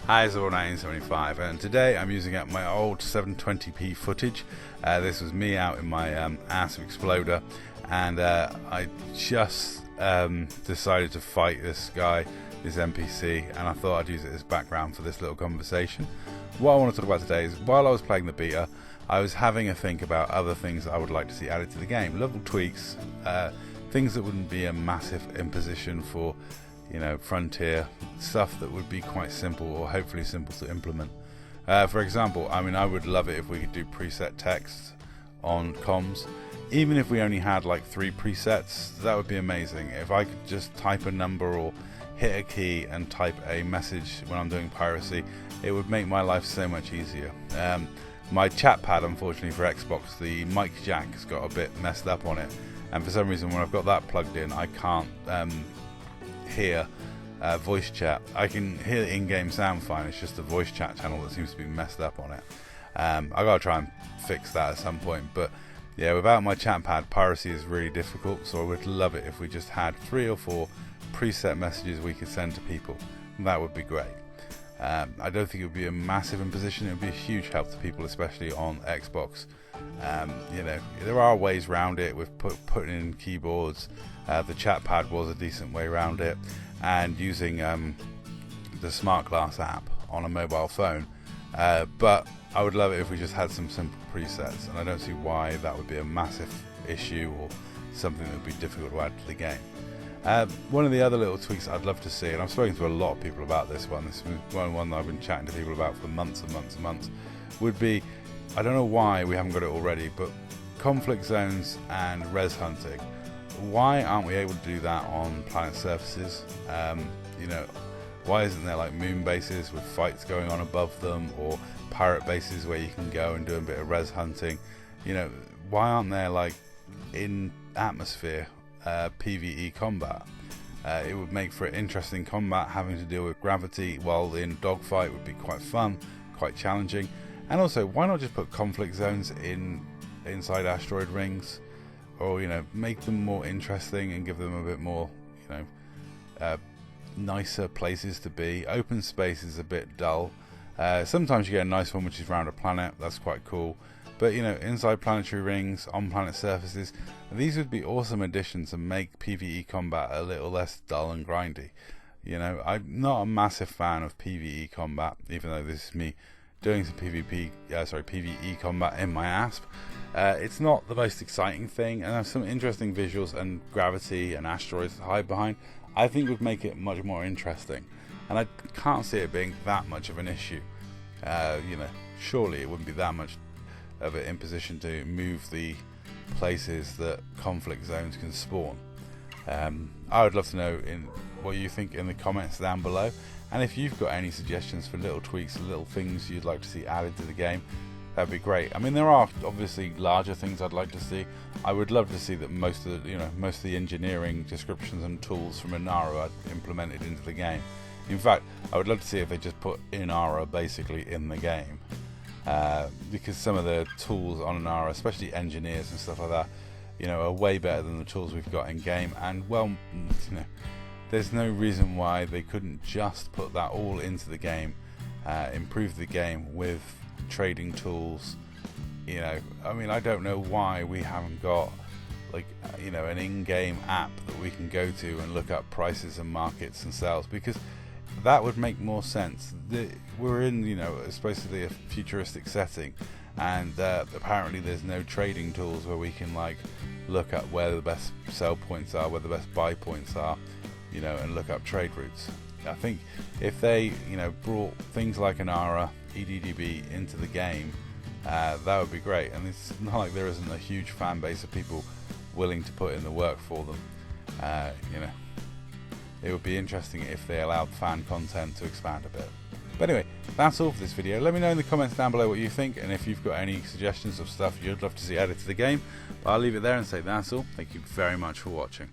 Hi, it's All1975, and today I'm using up my old 720p footage. This was me out in my ASP Exploder, and I just decided to fight this guy, this NPC, and I thought I'd use it as background for this little conversation. What I want to talk about today is, while I was playing the beta, I was having a think about other things that I would like to see added to the game. Little tweaks, things that wouldn't be a massive imposition for Frontier, stuff that would be quite simple or hopefully simple to implement. For example, I would love it if we could do preset text on comms. Even if we only had like 3 presets, that would be amazing. If I could just type a number or hit a key and type a message when I'm doing piracy, it would make my life so much easier. My chat pad, unfortunately for Xbox, the mic jack has got a bit messed up on it, and for some reason when I've got that plugged in, I can't hear voice chat. I can hear the in-game sound fine, it's just the voice chat channel that seems to be messed up on it. I gotta try and fix that at some point, but yeah, without my chat pad, piracy is really difficult, so I would love it if we just had 3 or 4 preset messages we could send to people. That would be great. I don't think it would be a massive imposition, it would be a huge help to people, especially on Xbox. There are ways around it with putting in keyboards. The chat pad was a decent way around it, and using the Smart Glass app on a mobile phone, but I would love it if we just had some simple presets, and I don't see why that would be a massive issue or something that would be difficult to add to the game. One of the other little tweaks I'd love to see, and I've spoken to a lot of people about this one is one that I've been chatting to people about for months and months and months, would be, I don't know why we haven't got it already, but conflict zones and res hunting. Why aren't we able to do that on planet surfaces? Why isn't there like moon bases with fights going on above them, or pirate bases where you can go and do a bit of res hunting? Why aren't there like in atmosphere PvE combat? It would make for interesting combat. Having to deal with gravity while in dogfight would be quite fun, quite challenging. And also, why not just put conflict zones inside asteroid rings, or make them more interesting and give them a bit more nicer places to be. Open space is a bit dull. Sometimes you get a nice one which is around a planet, that's quite cool, but inside planetary rings, on planet surfaces, these would be awesome additions and make PvE combat a little less dull and grindy. I'm not a massive fan of PvE combat, even though this is me doing some PvE combat in my ASP. It's not the most exciting thing, and there's some interesting visuals and gravity and asteroids to hide behind. I think would make it much more interesting, and I can't see it being that much of an issue. Surely it wouldn't be that much of an imposition to move the places that conflict zones can spawn. I would love to know what you think in the comments down below, and if you've got any suggestions for little tweaks, little things you'd like to see added to the game, that'd be great. There are obviously larger things I'd like to see. I would love to see that most of the engineering descriptions and tools from Inara are implemented into the game. In fact, I would love to see if they just put Inara basically in the game, because some of the tools on Inara, especially engineers and stuff like that, are way better than the tools we've got in game. And there's no reason why they couldn't just put that all into the game, improve the game with trading tools. I don't know why we haven't got an in-game app that we can go to and look up prices and markets and sales, because that would make more sense. We're in supposedly a futuristic setting, and apparently there's no trading tools where we can look up where the best sell points are, where the best buy points are, and look up trade routes. I think if they brought things like Inara, EDDB into the game, that would be great. And it's not like there isn't a huge fan base of people willing to put in the work for them. It would be interesting if they allowed fan content to expand a bit. But anyway, that's all for this video. Let me know in the comments down below what you think, and if you've got any suggestions of stuff you'd love to see added to the game. But I'll leave it there and say that's all. Thank you very much for watching.